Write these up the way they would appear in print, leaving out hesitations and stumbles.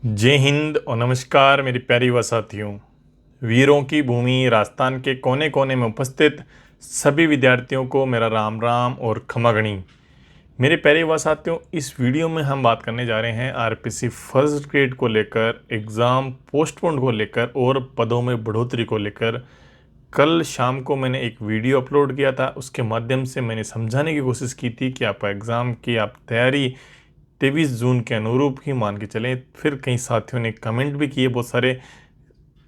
जय हिंद और नमस्कार मेरी प्यारी व साथियों। वीरों की भूमि राजस्थान के कोने कोने में उपस्थित सभी विद्यार्थियों को मेरा राम राम और खमागणी। मेरे प्यारे व साथियों, इस वीडियो में हम बात करने जा रहे हैं आरपीसी फर्स्ट ग्रेड को लेकर, एग्ज़ाम पोस्टपोन को लेकर और पदों में बढ़ोतरी को लेकर। कल शाम को मैंने एक वीडियो अपलोड किया था, उसके माध्यम से मैंने समझाने की कोशिश की थी कि आप एग्ज़ाम की आप तैयारी 23 जून के अनुरूप ही मान के चलें। फिर कई साथियों ने कमेंट भी किए, बहुत सारे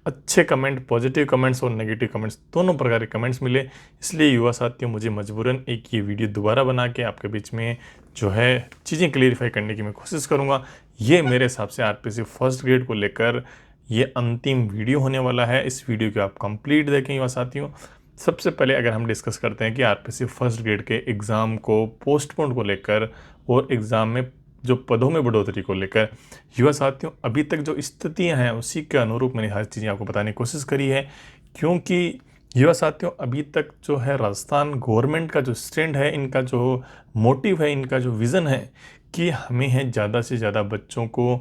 अच्छे कमेंट, पॉजिटिव कमेंट्स और नेगेटिव कमेंट्स, दोनों प्रकार के कमेंट्स मिले। इसलिए युवा साथियों, मुझे मजबूरन एक ये वीडियो दोबारा बना के आपके बीच में जो है चीज़ें क्लियरिफाई करने की मैं कोशिश करूँगा। ये मेरे हिसाब से आरपीसी फर्स्ट ग्रेड को लेकर ये अंतिम वीडियो होने वाला है। इस वीडियो को आप कंप्लीट देखें युवा साथियों। सबसे पहले अगर हम डिस्कस करते हैं कि आरपीसी फर्स्ट ग्रेड के एग्ज़ाम को पोस्टपोन को लेकर और एग्ज़ाम में जो पदों में बढ़ोतरी को लेकर, युवा साथियों, अभी तक जो स्थितियां हैं उसी के अनुरूप मैंने हर चीज़ें आपको बताने की कोशिश करी है। क्योंकि युवा साथियों, अभी तक जो है राजस्थान गवर्नमेंट का जो स्टैंड है, इनका जो मोटिव है, इनका जो विज़न है कि हमें है ज़्यादा से ज़्यादा बच्चों को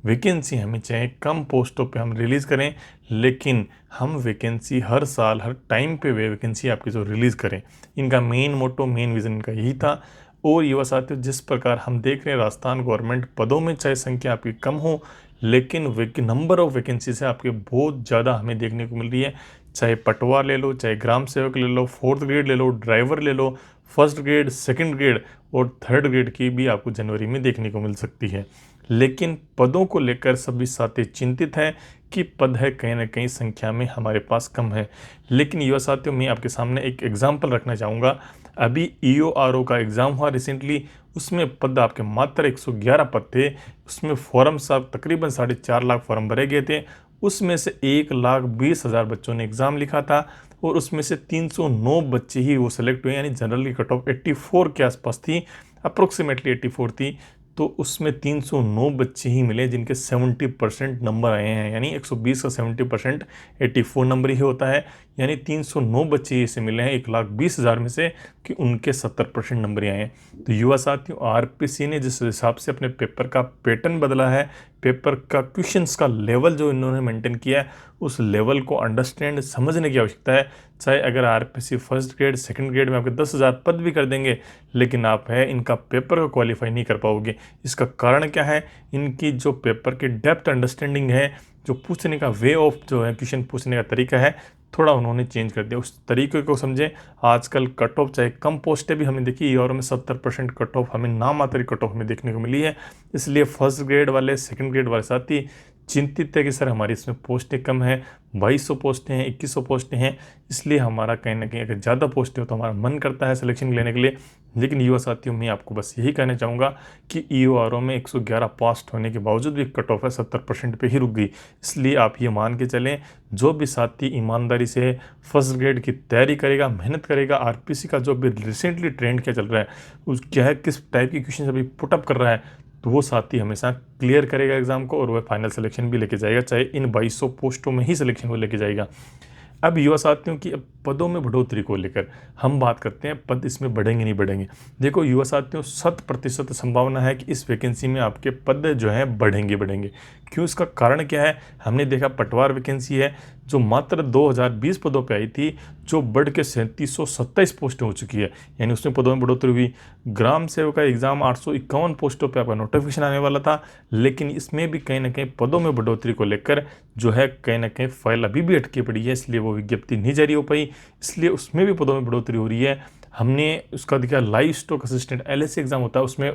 वैकेंसी हमें चाहे कम पोस्टों पे हम रिलीज़ करें, लेकिन हम वैकेंसी हर साल हर टाइम पे वे वैकेंसी आपकी जो रिलीज़ करें। इनका मेन मोटो, मेन विज़न इनका यही था। और युवा साथियों, जिस प्रकार हम देख रहे हैं राजस्थान गवर्नमेंट पदों में चाहे संख्या आपकी कम हो, लेकिन नंबर ऑफ वैकेंसी से आपके बहुत ज़्यादा हमें देखने को मिल रही है। चाहे पटवार ले लो, चाहे ग्राम सेवक ले लो, फोर्थ ग्रेड ले लो, ड्राइवर ले लो, फर्स्ट ग्रेड, सेकंड ग्रेड और थर्ड ग्रेड की भी आपको जनवरी में देखने को मिल सकती है। लेकिन पदों को लेकर सभी साथी चिंतित हैं कि पद है कहीं ना कहीं संख्या में हमारे पास कम है। लेकिन युवा साथियों, मैं आपके सामने एक एग्जाम्पल रखना चाहूँगा। अभी EORO का एग्ज़ाम हुआ रिसेंटली, उसमें पद आपके मात्र 111 पद थे। उसमें फॉर्म सब तकरीबन 4.5 लाख फॉर्म भरे गए थे। उसमें से 1,20,000 बच्चों ने एग्ज़ाम लिखा था और उसमें से 309 बच्चे ही वो सेलेक्ट हुए, यानी जनरल की कट ऑफ 84 के आसपास थी, अप्रोक्सीमेटली 84 थी। तो उसमें 309 बच्चे ही मिले जिनके 70% नंबर आए हैं, यानी 120 का 70% 84 नंबर ही होता है। यानी 309 बच्चे ऐसे मिले हैं 1,20,000 में से कि उनके 70% नंबर ही आए हैं। तो युवा साथियों, आरपीसी ने जिस हिसाब से अपने पेपर का पैटर्न बदला है, पेपर का क्वेश्चंस का लेवल जो इन्होंने मेंटेन किया है, उस लेवल को अंडरस्टैंड समझने की आवश्यकता है। चाहे अगर RPC first grade, second grade में आपके 10,000 पद भी कर देंगे, लेकिन आप है इनका पेपर को क्वालिफाई नहीं कर पाओगे। इसका कारण क्या है? इनकी जो पेपर की डेप्थ अंडरस्टैंडिंग है, जो पूछने का वे ऑफ जो है क्वेश्चन पूछने का तरीका है, थोड़ा उन्होंने चेंज कर दिया। उस तरीके को समझें। आजकल कट ऑफ चाहे कम पोस्टें भी हमें देखी, और में 70% कट ऑफ हमें नामात्र कट ऑफ में देखने को मिली है। इसलिए फर्स्ट ग्रेड वाले, सेकंड ग्रेड वाले साथी चिंतित है कि सर हमारी इसमें पोस्टें कम है, 2200 पोस्टें हैं, 2100 पोस्टें हैं। इसलिए हमारा कहीं ना कहीं अगर ज़्यादा पोस्टें हो तो हमारा मन करता है सिलेक्शन लेने के लिए। लेकिन युवा साथियों, मैं आपको बस यही कहना चाहूँगा कि EORO में 111 पास होने के बावजूद भी कट ऑफ है 70% पे ही रुक गई। इसलिए आप ये मान के चलें, जो भी साथी ईमानदारी से फर्स्ट ग्रेड की तैयारी करेगा, मेहनत करेगा, आरपीसी का जो भी रिसेंटली ट्रेंड क्या चल रहा है, उस क्या है, किस टाइप की क्वेश्चन अभी पुटअप कर रहा है, तो वो साथी हमेशा क्लियर करेगा एग्जाम को और वह फाइनल सिलेक्शन भी लेके जाएगा, चाहे इन 2200 पोस्टों में ही सिलेक्शन को लेके जाएगा। अब युवा साथियों की अब पदों में बढ़ोतरी को लेकर हम बात करते हैं, पद इसमें बढ़ेंगे नहीं बढ़ेंगे। देखो युवा साथियों, 100% संभावना है कि इस वैकेंसी में आपके पद जो हैं बढ़ेंगे। क्यों? इसका कारण क्या है? हमने देखा पटवार वैकेंसी है जो मात्र 2020 पदों पे आई थी, जो बढ़ के 3727 पोस्टें हो चुकी है, यानी उसमें पदों में बढ़ोतरी हुई। ग्राम सेवक का एग्जाम 851 पोस्टों पे आपका नोटिफिकेशन आने वाला था, लेकिन इसमें भी कहीं ना कहीं पदों में बढ़ोतरी को लेकर जो है कहीं ना कहीं फाइल अभी भी अटकी पड़ी है, इसलिए वो विज्ञप्ति नहीं जारी हो पाई। इसलिए उसमें भी पदों में बढ़ोतरी हो रही है। हमने उसका देखा live stock assistant LSC exam होता है, उसमें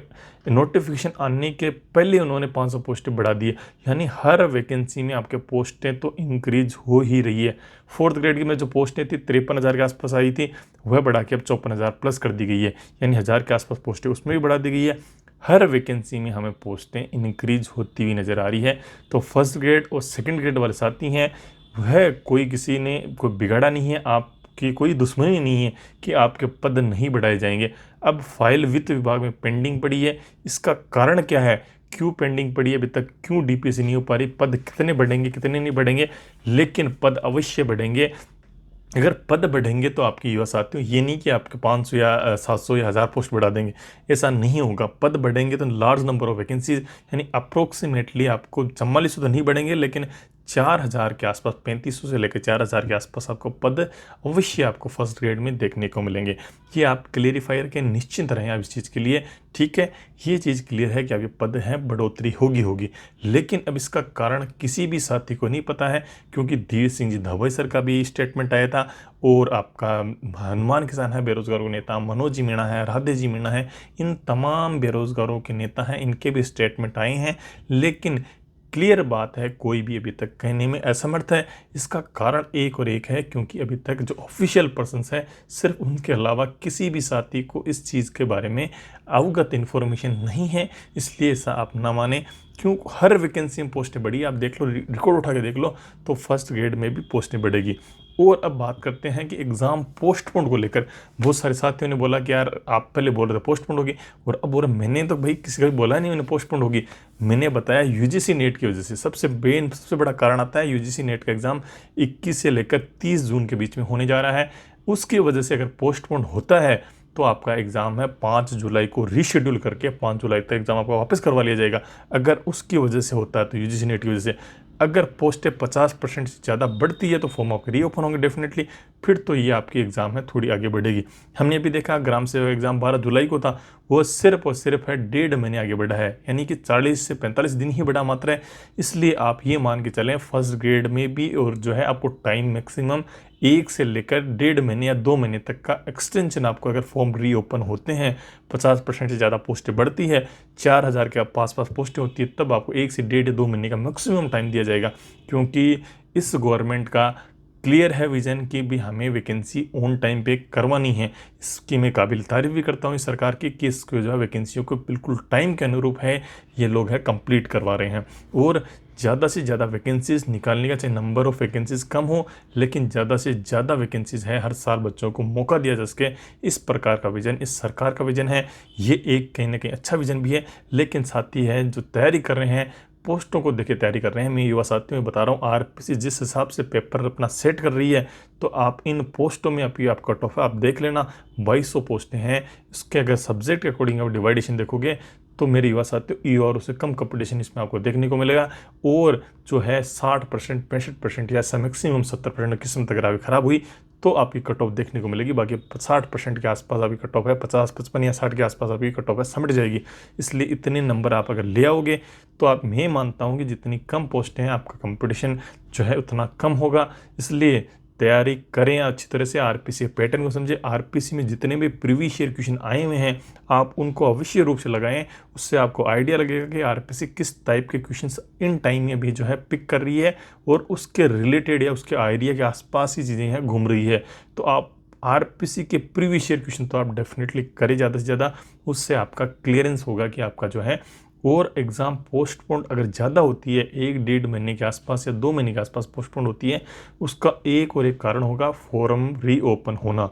नोटिफिकेशन आने के पहले उन्होंने 500 पोस्टें बढ़ा दी है, यानी हर वैकेंसी में आपके पोस्टें तो इंक्रीज हो ही रही है। फोर्थ ग्रेड की में जो पोस्टें थी 53,000 के आसपास आई थी, वह बढ़ा के अब 54,000 प्लस कर दी गई है, यानी 1,000 के आसपास पोस्टें उसमें भी बढ़ा दी गई है। हर वैकेंसी में हमें पोस्टें इंक्रीज होती हुई नज़र आ रही है। तो फर्स्ट ग्रेड और सेकंड ग्रेड वाले साथी हैं, वह कोई किसी ने कोई बिगाड़ा नहीं है, आपकी कोई दुश्मनी नहीं है कि आपके पद नहीं बढ़ाए जाएंगे। अब फाइल वित्त विभाग में पेंडिंग पड़ी है। इसका कारण क्या है? क्यों पेंडिंग पड़ी है अभी तक? क्यों DPSC नहीं हो पा रही? पद कितने बढ़ेंगे, कितने नहीं बढ़ेंगे, लेकिन पद अवश्य बढ़ेंगे। अगर पद बढ़ेंगे तो आपके युवा साथियों ये नहीं कि आपके 500 या 700 या 1000 पोस्ट बढ़ा देंगे, ऐसा नहीं होगा। पद बढ़ेंगे तो लार्ज नंबर ऑफ वैकेंसीज, यानी अप्रोक्सीमेटली आपको 4400 तो नहीं बढ़ेंगे, लेकिन 4000 के आसपास, 3500 से लेकर 4000 के आसपास आपको पद अवश्य आपको फर्स्ट ग्रेड में देखने को मिलेंगे। ये आप क्लियरिफाई रखें, निश्चिंत रहें आप इस चीज़ के लिए। ठीक है, ये चीज़ क्लियर है कि आपके पद हैं, बढ़ोतरी होगी होगी। लेकिन अब इसका कारण किसी भी साथी को नहीं पता है, क्योंकि धीर सिंह जी धवई सर का भी स्टेटमेंट आया था, और आपका हनुमान किसान है बेरोजगारों के नेता, मनोज जी मीणा है, राधे जी मीणा है, इन तमाम बेरोजगारों के नेता हैं, इनके भी स्टेटमेंट आए हैं। लेकिन क्लियर बात है, कोई भी अभी तक कहने में असमर्थ है। इसका कारण एक और एक है, क्योंकि अभी तक जो ऑफिशियल पर्सन्स हैं, सिर्फ उनके अलावा किसी भी साथी को इस चीज़ के बारे में अवगत इन्फॉर्मेशन नहीं है। इसलिए ऐसा आप ना माने, क्यों हर वैकेंसी में पोस्टें बढ़ी, आप देख लो, रिकॉर्ड उठा के देख लो, तो फर्स्ट ग्रेड में भी पोस्टें बढ़ेगी। और अब बात करते हैं कि एग्ज़ाम पोस्टपोन को लेकर बहुत सारे साथियों ने बोला कि यार आप पहले बोल रहे थे पोस्टपोन होगी, और अब बोल रहे मैंने तो भाई किसी का भी बोला नहीं मैंने पोस्टपोन होगी। मैंने बताया यूजीसी नेट की वजह से सबसे बड़ा कारण आता है, यूजीसी नेट का एग्ज़ाम 21 से लेकर 30 जून के बीच में होने जा रहा है। उसकी वजह से अगर पोस्टपोन होता है तो आपका एग्ज़ाम है 5 जुलाई को रीशेड्यूल करके 5 जुलाई तक एग्ज़ाम आपका वापस करवा लिया जाएगा। अगर उसकी वजह से होता है तो यूजीसी नेट की वजह से, अगर पोस्टें 50% से ज़्यादा बढ़ती है तो फॉर्म आपके रीओपन होंगे डेफिनेटली, फिर तो ये आपकी एग्ज़ाम है थोड़ी आगे बढ़ेगी। हमने अभी देखा ग्राम सेवक एग्ज़ाम 12 जुलाई को था, वो सिर्फ और सिर्फ है 1.5 महीने आगे बढ़ा है, यानी कि 40 से 45 दिन ही बढ़ा मात्र है। इसलिए आप ये मान के चलें फर्स्ट ग्रेड में भी, और जो है आपको टाइम मैक्सिमम 1 से लेकर 1.5 महीने या 2 महीने तक का एक्सटेंशन आपको, अगर फॉर्म रीओपन होते हैं, 50% से ज़्यादा पोस्टें बढ़ती है, 4000 के आस पास पोस्टें होती है, तब आपको 1 से 1.5 2 महीने का मैक्सिमम टाइम दिया जाएगा। क्योंकि इस गवर्नमेंट का क्लियर है विजन कि भी हमें वैकेंसी ऑन टाइम पे करवानी है। इसकी मैं काबिल तारीफ भी करता हूँ इस सरकार की कि इसको जो है वैकेंसियों को बिल्कुल टाइम के अनुरूप है ये लोग है कंप्लीट करवा रहे हैं। और ज़्यादा से ज़्यादा वैकेंसीज निकालने का, चाहे नंबर ऑफ़ वैकेंसीज कम हो, लेकिन ज़्यादा से ज़्यादा वैकेंसीज है, हर साल बच्चों को मौका दिया जा सके, इस प्रकार का विजन इस सरकार का विजन है। ये एक कहीं ना कहीं अच्छा विजन भी है। लेकिन साथी है जो तैयारी कर रहे हैं, पोस्टों को देखे तैयारी कर रहे हैं, मैं युवा साथियों में बता रहा हूँ, आरपीसी जिस हिसाब से पेपर अपना सेट कर रही है, तो आप इन पोस्टों में आप कट ऑफ है आप देख लेना, 2200 पोस्टें हैं। इसके अगर सब्जेक्ट के अकॉर्डिंग आप डिवाइडेशन देखोगे तो मेरे युवा साथियों ई और उससे कम कंपटीशन इसमें आपको देखने को मिलेगा। और जो है 60% 65% या मैक्सिमम 70% किस्म तक अगर खराब हुई तो आपकी कट ऑफ देखने को मिलेगी। बाकी 60% के आसपास आपकी कट ऑफ है, 50 55 या 60 के आसपास आपकी कट ऑफ है, समझ जाएगी। इसलिए इतने नंबर आप अगर ले आओगे तो आप, मैं मानता हूँ कि जितनी कम पोस्टें हैं आपका कंपटीशन जो है उतना कम होगा। इसलिए तैयारी करें अच्छी तरह से, आरपीसी पैटर्न को समझें, आरपीसी में जितने भी प्रीवियस ईयर क्वेश्चन आए हुए हैं आप उनको अवश्य रूप से लगाएं। उससे आपको आइडिया लगेगा कि आरपीसी किस टाइप के क्वेश्चंस इन टाइम में भी जो है पिक कर रही है, और उसके रिलेटेड या उसके आइडिया के आसपास ही चीज़ें हैं घूम रही है। तो आप आरपीसी के प्रीवियस ईयर क्वेश्चन तो आप डेफिनेटली करें ज़्यादा से ज़्यादा, उससे आपका क्लियरेंस होगा कि आपका जो है। और एग्ज़ाम पोस्टपोन अगर ज़्यादा होती है, 1-1.5 महीने के आसपास या 2 महीने के आसपास पोस्टपोन होती है, उसका एक और एक कारण होगा फॉर्म रीओपन होना,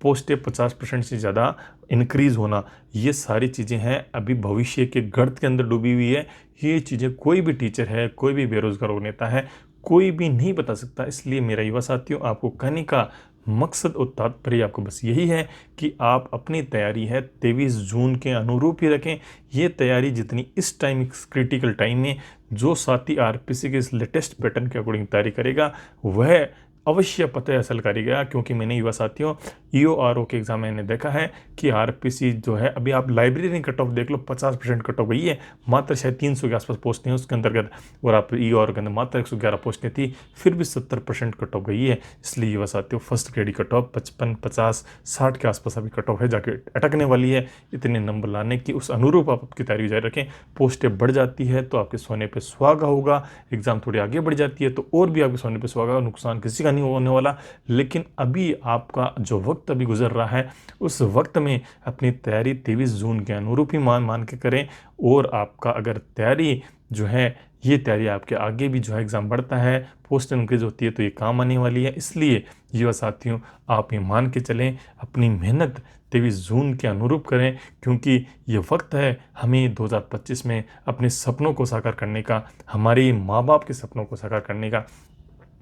पोस्टें 50% से ज़्यादा इंक्रीज़ होना। ये सारी चीज़ें हैं अभी भविष्य के गर्त के अंदर डूबी हुई है। ये चीज़ें कोई भी टीचर है, कोई भी बेरोजगार नेता है, कोई भी नहीं बता सकता। इसलिए मेरा युवा साथियों आपको कहने का मकसद और तात्पर्य आपको बस यही है कि आप अपनी तैयारी है 23 जून के अनुरूप ही रखें। ये तैयारी जितनी इस टाइम, इस क्रिटिकल टाइम में जो साथी आरपीसी के इस लेटेस्ट पैटर्न के अकॉर्डिंग तैयारी करेगा वह अवश्य पता हासिल करेगा। क्योंकि मैंने युवा साथियों ईओआरओ के एग्जाम मैंने देखा है कि आरपीसी जो है, अभी आप लाइब्रेरी कट ऑफ देख लो, 50% कट ऑफ गई है, मात्र शायद 300 के आसपास पोस्टें हैं उसके अंतर्गत, और आप ईओआरओ के अंदर मात्र 111 पोस्टें थी, फिर भी 70% कट ऑफ गई है। इसलिए युवा साथियों फर्स्ट ग्रेड कट ऑफ 55 50 60 के आसपास अभी कट ऑफ है, जाके अटकने वाली है। इतने नंबर लाने की उस अनुरूप आप आपकी तैयारी जारी रखें। पोस्टें बढ़ जाती है तो आपके सोने पर सुहागा होगा, एग्जाम थोड़ी आगे बढ़ जाती है तो और भी आपके सोने पर सुहागा, नुकसान किसी का नहीं होने वाला। लेकिन अभी आपका जो वक्त अभी गुजर रहा है, उस वक्त में अपनी तैयारी 23 जून के अनुरूप ही मान के करें। और आपका अगर तैयारी जो है, ये तैयारी आपके आगे भी जो है एग्ज़ाम बढ़ता है, पोस्ट इंक्रीज होती है तो ये काम आने वाली है। इसलिए युवा साथियों आप ये मान के चलें, अपनी मेहनत 23 जून के अनुरूप करें, क्योंकि ये वक्त है हमें 2025 में अपने सपनों को साकार करने का, हमारे माँ बाप के सपनों को साकार करने का।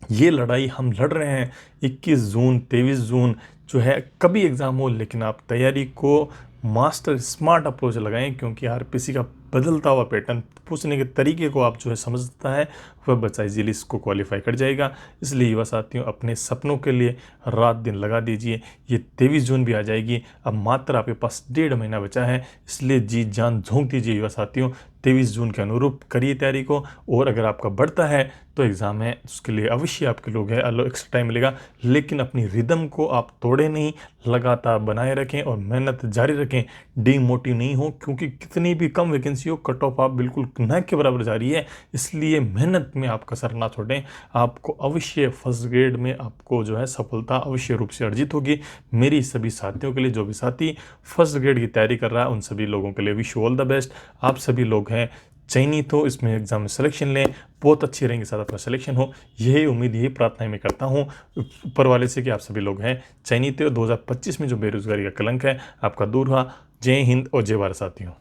ये लड़ाई हम लड़ रहे हैं 21 जून 23 जून जो है, कभी एग्ज़ाम हो, लेकिन आप तैयारी को मास्टर स्मार्ट अप्रोच लगाएं, क्योंकि हर किसी का बदलता हुआ पैटर्न, पूछने के तरीके को आप जो है समझता है, वह बच्चा इजीली इसको क्वालिफाई कर जाएगा। इसलिए युवा साथियों, अपने सपनों के लिए रात दिन लगा दीजिए। ये 23 जून भी आ जाएगी, अब मात्र आपके पास 1.5 महीना बचा है, इसलिए जी जान झोंक दीजिए युवा साथियों। 23 जून के अनुरूप करिए तैयारी को, और अगर आपका बढ़ता है तो एग्ज़ाम है, उसके लिए अवश्य आपके लोग हैं, एक्स्ट्रा टाइम मिलेगा, लेकिन अपनी रिदम को आप तोड़े नहीं, लगातार बनाए रखें और मेहनत जारी रखें, डीमोटिव नहीं हो, क्योंकि कितनी भी कम वैकेंसी हो, कट ऑफ आप बिल्कुल न के बराबर जा रही है। इसलिए मेहनत में आप कसर ना छोड़ें, आपको अवश्य फर्स्ट ग्रेड में आपको जो है सफलता अवश्य रूप से अर्जित होगी। मेरी सभी साथियों के लिए, जो भी साथी फर्स्ट ग्रेड की तैयारी कर रहा है, उन सभी लोगों के लिए wish you all the best. आप सभी लोग हैं चयनित हो, इसमें एग्जाम में सिलेक्शन लें, बहुत अच्छी रहेंगे, साथ आपका सिलेक्शन हो, यही उम्मीद, यही प्रार्थना मैं करता हूँ ऊपर वाले से कि आप सभी लोग हैं चयनित हो। 2025 में जो बेरोजगारी का कलंक है आपका दूर हुआ। जय हिंद और जय भारत साथियों।